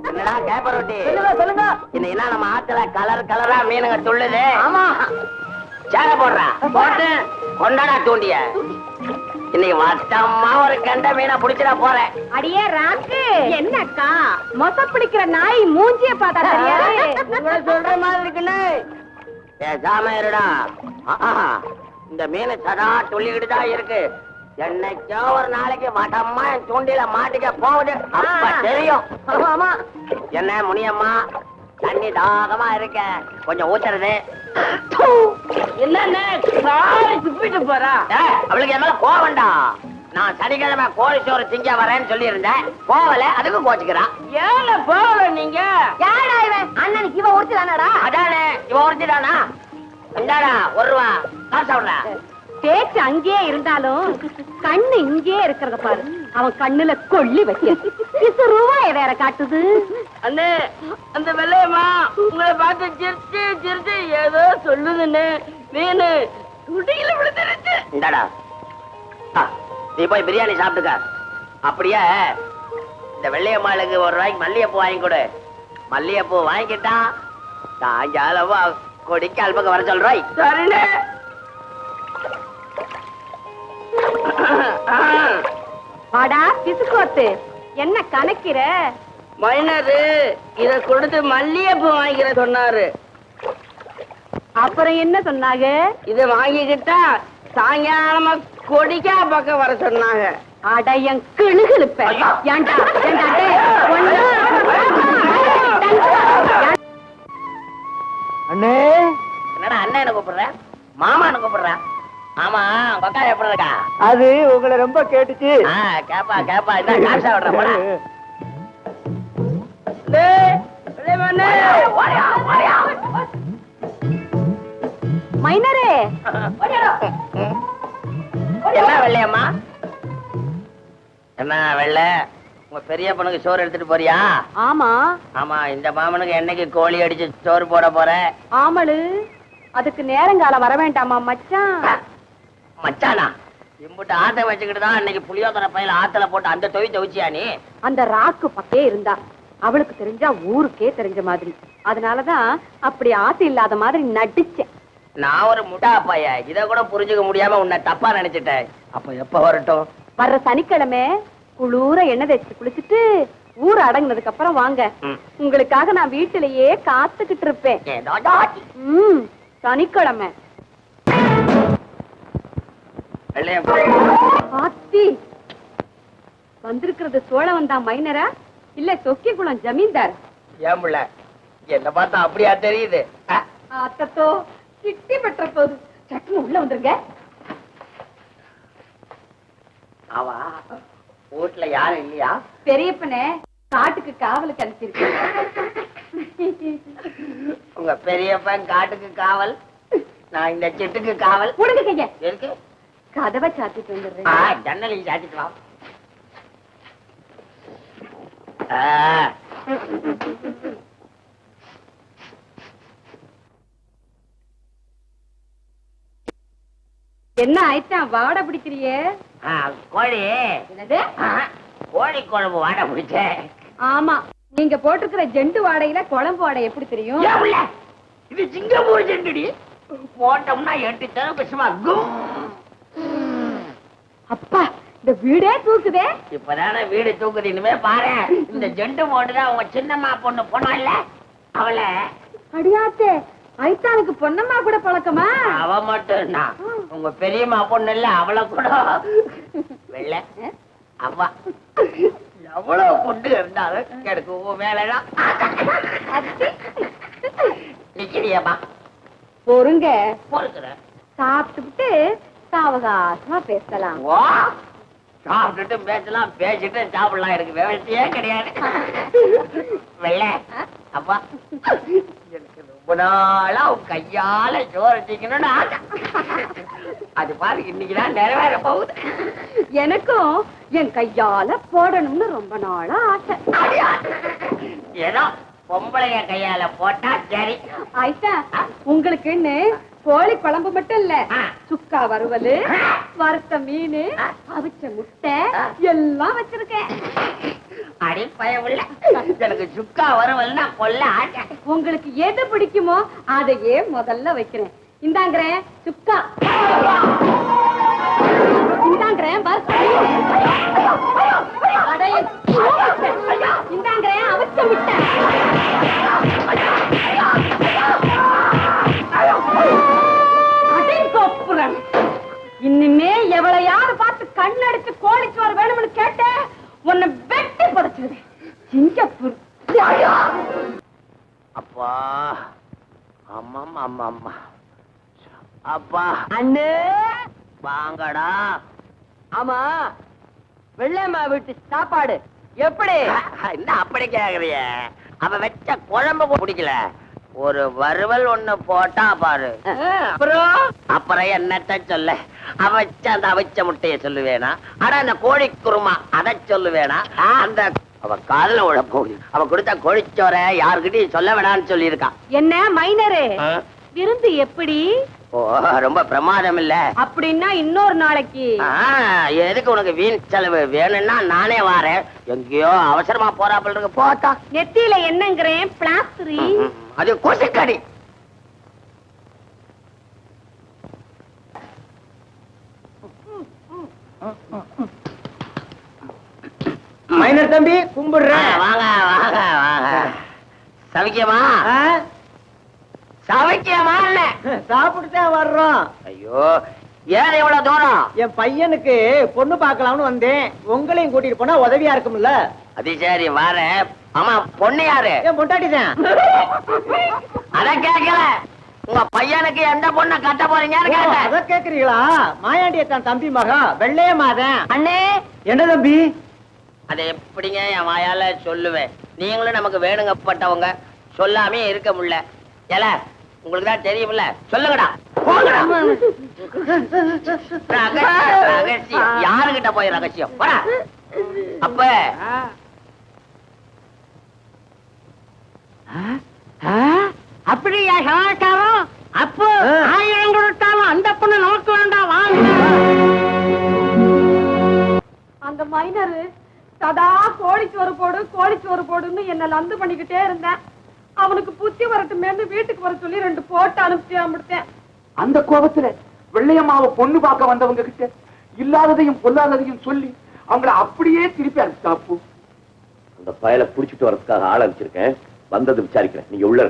என்னடா கேப்பரோட்டி? சொல்லுங்க. இன்னைக்கு நம்ம ஆத்துல கலர் கலரா மீனுங்க துள்ளுது. ஆமா. சேர போடுறா போட்டு கொண்டாடா தூண்டிய. இன்னைக்கு வட்டமா ஒரு கண்ட மீனை புடிச்சிட போறேன். அடியே ராக்கு, என்னக்கா மொச பிடிக்கிற நாய் மூஞ்சிய பார்த்தா தெரியாது. உங்களை சொல்ற மாதிரி இருக்குன்னு பேசாம இருடா. இந்த மீன் சதா துள்ளிக்கிட்டு தான் இருக்கு. என்னைக்கோ ஒரு நாளைக்கு வட்டமா தூண்டில மாட்டிக்க போகுது. அப்ப தெரியும். என்ன முனியம்மா, தண்ணி தாகமா இருக்க, கொஞ்சம் ஊத்துறது. என்ன துப்பிட்டு போறா? அவளுக்கு என்ன போவண்டா. நான் சனிக்கிழமை கோழி சோறு திங்க வரேன்னு சொல்லி இருந்தேன். போவல, அதுக்கு கோச்சுக்கிறான். ஏல போகல நீங்க? யாரா இவன்? அண்ணனுக்கு இவன் ஒருத்திதானாடா? அதானே இவன் ஒருத்திதானா? இந்தாடா ஒரு ரூபா காசு விடுற. பேச்சு அங்கேயே இருந்தாலும் கண்ணு இங்கேயே இருக்கிறத பாரு. அவன் கண்ணுல கொள்ளி வைக்க ரூபாய வேற காட்டுது. அண்ணே, அந்த வெள்ளையம்மா உங்களை பார்த்து சிரிச்சு சிரிச்சு ஏதோ சொல்லுதுன்னு மீனு குடியில விழுந்துருச்சு. இந்தாடா, நீ போய் பிரியாணி சாப்பிட்டுக்க. அப்படியே இந்த வெள்ளையம்மாளுக்கு ஒரு ரூபாய்க்கு மல்லிகைப்பூ வாங்கி கொடு. மல்லிகைப்பூ வாங்கிக்கிட்டா சாயங்காலமா கொடிக்கு அல்பக்கம் வர சொல்றாய். சரிண்ணே. வாடா பிசுக்கோத்து, என்ன கணக்கிற? மைனரு இத கொடுத்து மல்லிகைப்பூ வாங்கிக்கிற சொன்னாரு. அப்புறம் என்ன சொன்னாங்க? இத வாங்கிக்கிட்டா சாயங்காலமா கொடிக்கா பக்கம் வர சொன்னாங்க. அடையன் கிளுகிழுப்ப. ஏண்டா ஏண்டா அண்ணே. என்னடா அண்ணன் கூப்பிடுற? மாமான்னு கூப்பிடுற? ஆமா, பக்கா எப்படி இருக்கா? அது உங்களை ரொம்ப கேட்டுச்சு. கேப்பா கேப்பா, என்ன காசா விடுற போட. மைனரே, என்ன வெள்ளையம்மா? என்ன வெள்ளை, உங்க பெரிய பொண்ணுக்கு சோறு எடுத்துட்டு போறியா? ஆமா ஆமா. இந்த மாமனுக்கு என்னைக்கு கோழி அடிச்சு சோறு போட போற? ஆமளு, அதுக்கு நேரங்காலம் வர வேண்டாமா மச்சான்? மச்சானா? இம்புட்டு ஆத்த வச்சுக்கிட்டு தான் அன்னைக்கு புளியோதரை பையில ஆத்துல போட்டு அந்த தொய் துவச்சியா நீ? அந்த ராக்கு பக்கே இருந்தா அவளுக்கு தெரிஞ்சா ஊருக்கே தெரிஞ்ச மாதிரி. அதனாலதான் அப்படி ஆசை இல்லாத மாதிரி நடிச்சேன். நான் ஒரு முட்டா பைய, இத கூட புரிஞ்சுக்க முடியாம உன்னை தப்பா நினைச்சிட்டேன். அப்ப எப்ப வரட்டும்? வர்ற சனிக்கிழமை குளூர எண்ணெய் தேய்ச்சி குளிச்சுட்டு ஊர் அடங்குனதுக்கு அப்புறம் வாங்க. உங்களுக்காக நான் வீட்டிலேயே காத்துக்கிட்டு இருப்பேன். சனிக்கிழமை. ஆத்தி, வந்திருக்கிறது சோழவன் தான் மைனரா இல்ல சொக்கி குளம் ஜமீன்தார்? ஏன் புள்ள என்ன பார்த்தா அப்படியா தெரியுது? அத்தோ கிட்டி பெற்ற போது சட்டுன்னு உள்ள வந்துருங்க. ஆவா, வீட்டுல யாரும் இல்லையா? பெரியப்பனே காட்டுக்கு காவலுக்கு அனுப்பியிருக்கேன். உங்க பெரியப்பன் காட்டுக்கு காவல், நான் இந்த செட்டுக்கு காவல். உடுங்க கைய. எதுக்கு? கதவை சாத்திட்டு வந்துடுறேன். ஜன்னலையும் சாத்திட்டு வா. என்ன ஆயிட்டான் வாட பிடிக்கிறியே? கோழி. என்னது? கோழி குழம்பு வாட பிடிச்சேன். ஆமா, நீங்க போட்டிருக்கிற ஜெண்டு வாடையில குழம்பு வாடை எப்படி தெரியும்? இது சிங்கப்பூர் ஜெண்டுடி. போட்டோம்னா 8 தரம் விஷமா. அப்பா, இந்த வீடே தூக்குதே. இப்பதானே வீடு தூக்குது. இனிமே பாரு, இந்த ஜெண்டு போட்டுதான் உங்க சின்னம்மா பொண்ணு போனால அவளை. அடியாத்தே, ஐத்தானுக்கு பொன்னம்மா கூட பழக்கமா? அவ மட்டும் தான், உங்க பெரியம்மா பொண்ணு இல்ல அவளை கூட. வெள்ள அவ்வா எவ்வளவு பொண்ணு இருந்தாலும் எனக்கு உன் மேலதான் நிக்கிறியம்மா. பொறுங்க, பொறுக்கிறேன். சாப்பிட்டுட்டு சாவகாசமா பேசலாம். சாப்பிட்டுட்டு பேசலாம், பேசிட்டு சாப்பிடலாம். எனக்கு விவசாயே கிடையாது. வெள்ள அப்பா, எனக்கு ரொம்ப நாளா உன் கையால சோறு ஆசை. அது பாரு, இன்னைக்குதான் நிறைவேற போகுது. எனக்கும் என் கையால போடணும்னு ரொம்ப நாளா ஆசை. ஏதோ பொம்பளைய கையால போட்டா சரி. ஆயிட்டா, உங்களுக்குன்னு கோழி குழம்பு மட்டும் இல்ல, சுக்கா வறுவல், வறுத்த மீன், அவிச்ச முட்டை எல்லாம் வச்சிருக்கேன். அடி பயவுள்ள, எனக்கு சுக்கா வறுவல்னா கொல்ல ஆட்ட. உங்களுக்கு எது பிடிக்குமோ அதையே முதல்ல வைக்கிறேன். இந்தாங்கிறேன் சுக்கா, இந்தாங்கிறேன் இந்தாங்கிறேன் அவிச்ச முட்டை. இனிமே எவளையாவது பார்த்து கண்ணடிச்சு கோழிச்சோறு வேணும்னு கேட்ட உன்னை வெட்டி படைச்சிருது. சிங்கப்பூர். அப்பா, அம்மா அம்மா அம்மா, அப்பா அண்ணே வாங்கடா. ஆமா, வெள்ளையம்மா வீட்டு சாப்பாடு எப்படி? என்ன அப்படி கேக்குறிய? அவன் வச்ச குழம்பு பிடிக்கல, ஒரு வறுவல் ஒண்ணு போட்டா பாரு. அப்புறம் என்னத்த சொல்ல? அவச்ச அந்த அவிச்ச முட்டைய சொல்லுவேனா? ஆனா அந்த கோழி குருமா அதை சொல்லுவேனா? அந்த அவ காதுல விட போகுது. அவ கொடுத்த கோழிச்சோர யாருக்கிட்டையும் சொல்ல வேணான்னு சொல்லி இருக்கான். என்ன மைனரு, விருந்து எப்படி? ஓ, ரொம்ப பிரமாதம் இல்ல? அப்படின்னா இன்னொரு நாளைக்கு. எதுக்கு உனக்கு வீண் செலவு? வேணும்னா நானே வாரேன். எங்கேயோ அவசரமா போறாப்புல இருக்கு. போட்டா நெத்தியில என்னங்கிறேன் பிளாஸ்டரி. அது கொசுக்கடி. மைனர் தம்பி கும்பிடுறேன். வாங்க வாங்க வாங்க. சவிக்கமா? சவிக்கமா இல்ல, சாப்பிட்டுதான் வர்றோம். ஐயோ, ஏன் இவ்வளவு தூரம்? என் பையனுக்கு பொண்ணு பார்க்கலாம்னு வந்தேன். உங்களையும் கூட்டிட்டு போனா உதவியா இருக்கும்ல. அது சரி, வாரேன். ஆமா, பொண்ணு யாரு? என் பொண்டாட்டிதான். அத கேட்கல, உங்க பையனுக்கு எந்த பொண்ணை கட்ட போறீங்கன்னு கேட்டேன். அத கேக்குறீங்களா? மாயாண்டியத்தான் தம்பி மகா வெள்ளையமாதான். அண்ணே, என்ன தம்பி? அதை எப்படிங்க என் வாயால சொல்லுவேன்? நீங்களும் நமக்கு வேணுங்கப்பட்டவங்க, சொல்லாமே இருக்க முடியல. ஏல, உங்களுக்கு தான் தெரியும்ல, சொல்லுங்கடா. ரகசியம் யாருகிட்ட போய் ரகசியம்? அப்ப அப்படியா சமாச்சாரம்? அப்போ 1000 கொடுத்தாலும் அந்த பொண்ணு நமக்கு வேண்டாம். வாங்க. அந்த மைனரு சதா கோழிச்சோறு போடு கோழிச்சோறு போடுன்னு என்ன லந்து பண்ணிக்கிட்டே இருந்தேன். அவனுக்கு புத்தி வரட்டுமேன்னு வீட்டுக்கு வர சொல்லி 2 போட்டு அனுப்பிச்சு அனுப்பிட்டேன். அந்த கோபத்துல வெள்ளையம்மாவை பொண்ணு பார்க்க வந்தவங்க கிட்ட இல்லாததையும் பொல்லாததையும் சொல்லி அவங்கள அப்படியே திருப்பி அனுப்பிச்சாப்பு. அந்த பயலை புடிச்சிட்டு வரதுக்காக ஆள் அனுப்பிச்சிருக்கேன். வந்தது விசாரிக்கிறேன். நீங்க உள்ள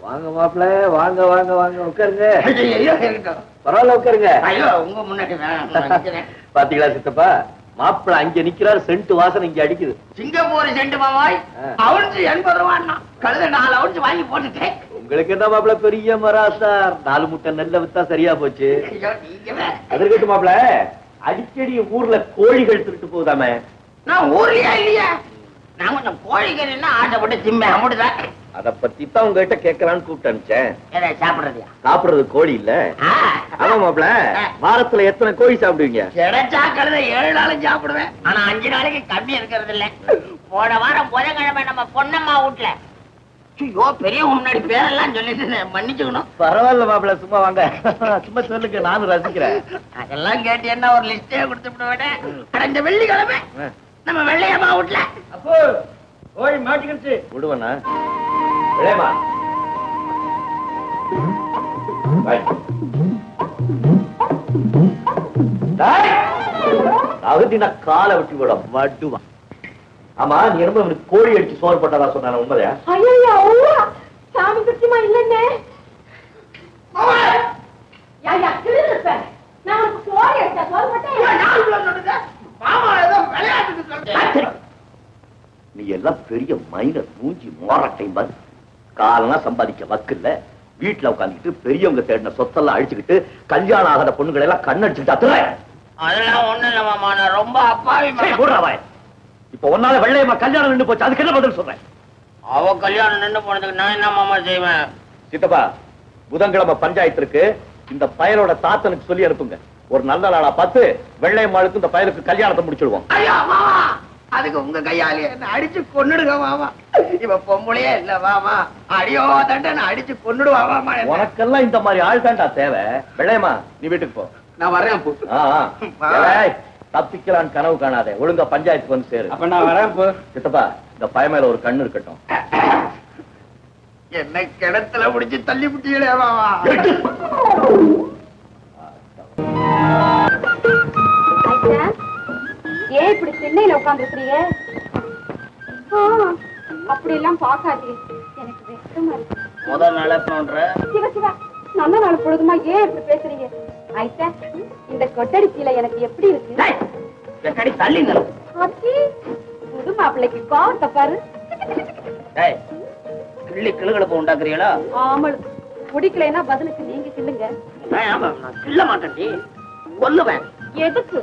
வாங்க மாப்பிள்ள, வாங்க வாங்க வாங்க, உட்காருங்க. பரவாயில்ல, உட்காருங்க. உங்க முன்னாடி பாத்தீங்களா சித்தப்பா, மாப்பிள்ள அங்க நிக்கிறாரு, சென்ட் வாசனை இங்க அடிக்குது. சிங்கப்பூர் செண்டு மாமாய் அவுன்ஸ் 80 ரூபான்னா கழுத 4 அவுன்ஸ் வாங்கி போட்டுட்டேன். உங்களுக்கு என்ன மாப்பிள்ள பெரிய மராசார், 4 முட்டை நெல்ல வித்தா சரியா போச்சு. அதற்கட்டு மாப்பிள்ள, அடிக்கடி ஊர்ல கோழிகள் திருட்டு போகுதாமே. நான் ஊர்லயா இல்லையா? நான் கொஞ்சம் கோழிக்கறின்னா ஆசைப்பட்டு திம்பேன், அப்படிதான். அத பத்தி தான் உங்ககிட்ட கேட்கலான்னு கூப்பிட்டு அனுப்பிச்சேன். எதை சாப்பிடுறதுயா? சாப்பிடுறது கோழி இல்ல. ஆமா மாப்பிள்ள, வாரத்துல எத்தனை கோழி சாப்பிடுவீங்க? கிடைச்சா கழுத 7 நாளும் சாப்பிடுவேன். ஆனா 5 நாளைக்கு கம்மி இருக்கிறது இல்ல. போன வாரம் புதன்கிழமை நம்ம பொன்னம்மா வீட்டுல, ஐயோ பெரிய முன்னாடி பேரெல்லாம் சொல்லிட்டு மன்னிச்சுக்கணும். பரவாயில்ல மாப்பிள்ள, சும்மா வாங்க, சும்மா சொல்லுங்க, நானும் ரசிக்கிறேன். அதெல்லாம் கேட்டு என்ன ஒரு லிஸ்டே கொடுத்து விட. இந்த வெள்ளிக்கிழமை நம்ம வெள்ளையம்மா வீட்டுல அப்போ கோழி மாட்டிக்கிடுச்சு. விடுவண்ணா. விளையமா அகத்தின காலை விட்டு விட மட்டுவான். ஆமா, நீ ரொம்ப கோழி அடிச்சு சோறு போட்டதா சொன்ன உண்மையா? ஐயா சாமி சத்தியமா இல்லன்னே. யாயா கிழிருப்ப, நான் உனக்கு கோழி அடிச்சா சோறு போட்டேன். நீ எல்லாம் பெரிய மைனர், மூஞ்சி மோரட்டை பாரு. காலனா சம்பாதிக்க வக்கில்ல, வீட்டுல உட்காந்துக்கிட்டு பெரியவங்க தேடின சொத்தெல்லாம் அழிச்சுக்கிட்டு கல்யாணம் ஆகாத பொண்ணுகளை எல்லாம் கண்ணடிச்சுட்டு. அதெல்லாம் ஒண்ணு இல்ல மாமா, நான் ரொம்ப அப்பாவி. இப்ப ஒன்னால வெள்ளையம்மா கல்யாணம் நின்று போச்சு, அதுக்கு என்ன பதில் சொல்றேன்? அவ கல்யாணம் நின்று போனதுக்கு நான் என்ன மாமா செய்வேன்? சித்தப்பா, புதன்கிழமை பஞ்சாயத்திற்கு இந்த பயலோட தாத்தனுக்கு சொல்லி அனுப்புங்க. ஒரு நல்ல நாளா பார்த்து வெள்ளையம்மாளுக்கு இந்த பயலுக்கு கல்யாணத்தை முடிச்சிடுவோம். ஐயோ மாமா, அதுக்கு உங்க கையாலே என்ன அடிச்சு கொன்னுடுங்க மாமா. இவ பொம்பளையே இல்ல மாமா. அடியோ தண்ட அடிச்சு கொன்னுடுவா மாமா. உனக்கெல்லாம் இந்த மாதிரி ஆள் தான்டா தேவை. வெள்ளையம்மா நீ வீட்டுக்கு போ. நான் வரேன் போ. தப்பிக்கலான்னு கனவு காணாதே. ஒழுங்கா பஞ்சாயத்துக்கு வந்து சேரு. அப்ப நான் வரேன் போ. சித்தப்பா இந்த பய மேல ஒரு கண்ணு இருக்கட்டும். என்ன கிணத்துல முடிச்சு தள்ளி விட்டீங்களே மாமா. ஏன் இப்படி திண்ணையில உட்கார்ந்துருக்கீங்க? அப்படி எல்லாம் பாக்காதீங்க, எனக்கு வெக்கமா இருக்கு. முதல் நடக்கணும்ன்ற சிவ சிவா, நல்ல நாள் பொழுதுமா ஏன் இப்படி பேசுறீங்க? ஐயா, இந்த கொட்டடி கீழே எனக்கு எப்படி இருக்கு? தள்ளி புது மாப்பிள்ளைக்கு கோவத்தை பாரு. கிள்ளி கிளுகளுக்கு உண்டாக்குறீங்களா? ஆமளு, பிடிக்கலைன்னா பதிலுக்கு நீங்க கிள்ளுங்க. நான் கிள்ள மாட்டேன், கொல்லுவேன். எதுக்கு?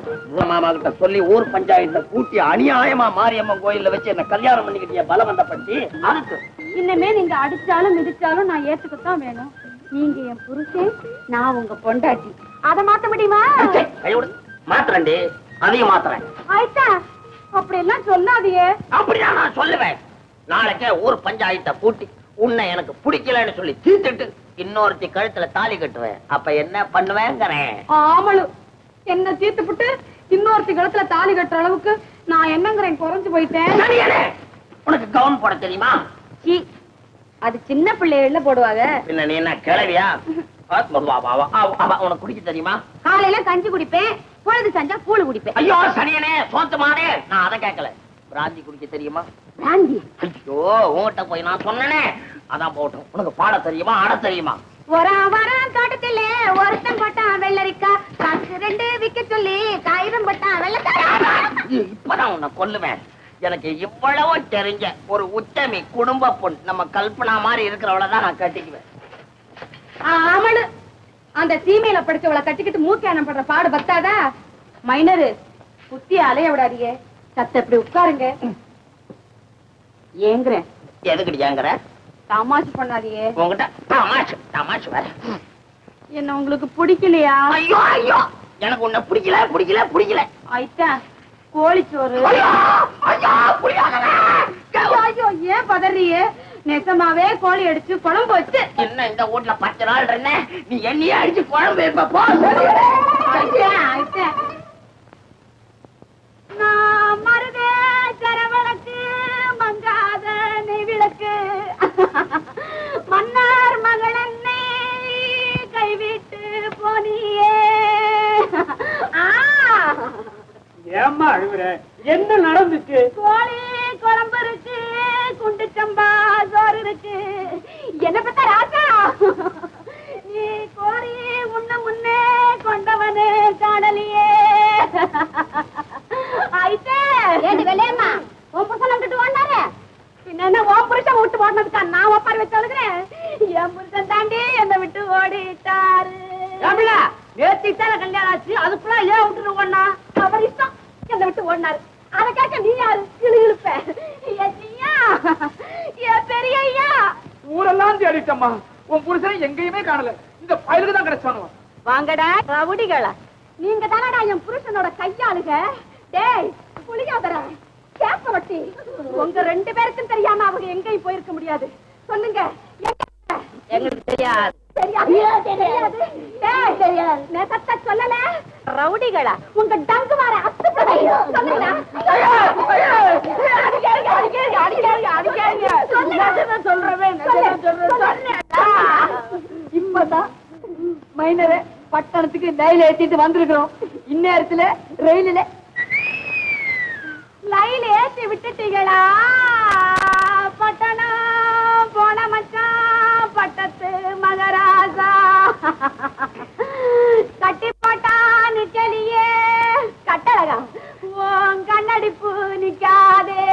மாமா கிட்ட சொல்லி ஊர் பஞ்சாயத்தை கூட்டி அநியாயமா மாரியம்மன் கோயில்ல வச்சு என்ன கல்யாணம் பண்ணிக்கிட்டிய பலவந்தப்பட்டி. அதுக்கு இன்னமே நீங்க அடிச்சாலும் மிதிச்சாலும் நான் ஏத்துக்கத்தான் வேணும். நீங்க என் புருஷன், நான் உங்க பொண்டாட்டி. அதை மாத்த முடியுமா? மாத்திரண்டி, அதையும் மாத்திரேன். ஆயிட்டா, அப்படி எல்லாம் சொல்லாதியே. அப்படியா நான் சொல்லுவேன். நாளைக்கே ஊர் பஞ்சாயத்தை கூட்டி உன்னை எனக்கு பிடிக்கலன்னு சொல்லி தீர்த்துட்டு இன்னொருத்தி கழுத்துல தாலி கட்டுவேன். அப்ப என்ன பண்ணுவேங்கிறேன். ஆமளு, என்ன தீர்த்துப்புட்டு இன்னொருத்தி கழுத்துல தாலி கட்டுற அளவுக்கு நான் என்னங்கிறேன் குறைஞ்சு போயிட்டேன். உனக்கு கவுன் போட தெரியுமா? அது சின்ன பிள்ளைகள்ல போடுவாங்க. பின்ன நீ என்ன கிளவியா? உனக்கு குடிக்க தெரியுமா? காலையில கஞ்சி குடிப்பேன், பொழுது செஞ்சா கூழு குடிப்பேன். ஐயோ சனியனே, சோத்துமானே, நான் அதை கேட்கல. பிராந்தி குடிக்க தெரியுமா? பிராந்தி? ஐயோ உங்ககிட்ட போய் நான் சொன்னேனே, அதான் போட்டோம். உனக்கு பாட தெரியுமா, ஆட தெரியுமா? வரம் தோட்டத்துல ஒருத்தன் போட்டான் வெள்ளரிக்கா, காசு 2 விக்க சொல்லி காகிதம் போட்டான் வெள்ளக்காரா. இப்பதான் உன்னை கொல்லுவேன். எனக்கு இவ்வளவு தெரிஞ்ச ஒரு உத்தமி குடும்ப பொண்ணு நம்ம கல்பனா மாதிரி இருக்கிறவளதான் நான் கட்டிக்குவேன். ஆமளு, அந்த சீமையில படிச்சவளை கட்டிக்கிட்டு மூக்கியானம் படுற பாடு பத்தாதா? மைனரு, குத்தி அலைய விடாதீங்க. சத்த இப்படி உட்காருங்க. ஏங்குறேன். எதுக்கிட்டு ஏங்குற? தமாஷு பண்ணாதீங்க. உங்ககிட்ட தமாஷு தமாஷு வேற. என்ன உங்களுக்கு பிடிக்கலையா? ஐயோ ஐயோ, எனக்கு உன்னை பிடிக்கல பிடிக்கல பிடிக்கல. ஆயிட்டா, கோழிச்சோறு. ஐயோ, ஏன் பதறியே? நெசமாவே கோழி அடிச்சு குழம்பு வச்சு என்ன இந்த வீட்டுல 10 நாள் இருந்த நீ என்னையே அடிச்சு குழம்பு வைப்ப போ. நான் மருதே சரவணக்கு மங்காத நெய்விளக்கு, மன்னார் மகளன்னை கைவிட்டு போனியே. ஏம்மா அழுகுற? என்ன நடந்துச்சு? கோழி குழம்பு இருக்கு, குண்டு சம்பா சோறு இருக்கு. என்ன பத்த ராஜா, நீ கோழி உன்ன முன்னே கொண்டவனே காணலியே. ஆயிட்டே வெள்ளையம்மா, உன் புருஷன் விட்டு ஓடினாரு. பின்ன என்ன உன் புருஷன் விட்டு ஓடினதுக்கா நான் ஒப்பாரி வச்சு அழுகிறேன்? என் புருஷன் தாண்டி என்னை விட்டு ஓடிட்டாரு. நேத்திட்டால கல்யாணம் ஆச்சு, அதுக்குள்ள ஏன் விட்டுட்டு ஓடினா? அவர் இஷ்டம், என்னை விட்டு ஓடினாரு. அதை கேட்க நீ யாரு? இழுப்ப பெரிய ஐயா. ஊரெல்லாம் தேடிட்டம்மா, உன் புருஷனை எங்கேயுமே காணல. இந்த பயலுக்கு தான் கிடைச்சானு. வாங்கடா ரவுடிகளா, நீங்க தானடா என் புருஷனோட கையாளுக. டேய் புளியாதரா, கேப்ப வட்டி, உங்க 2 பேருக்கும் தெரியாம அவங்க எங்கேயும் போயிருக்க முடியாது. சொல்லுங்க. எங்களுக்கு தெரியாது. சொல்லல ரவுடிகளா, உங்க டங்கு வர இப்பதான் மைனரை பட்டணத்துக்கு ரயில் ஏத்திட்டு வந்திருக்கிறோம். இந்நேரத்துல ரயிலில லைன் ஏத்தி விட்டுட்டீங்களா? பட்டணம் போன மச்சான் பட்டத்து மகராஜா, கட்டி போட்டா நிக்கலியே கட்டழகா, உன் கண்ணடிப்பு நிக்காதே.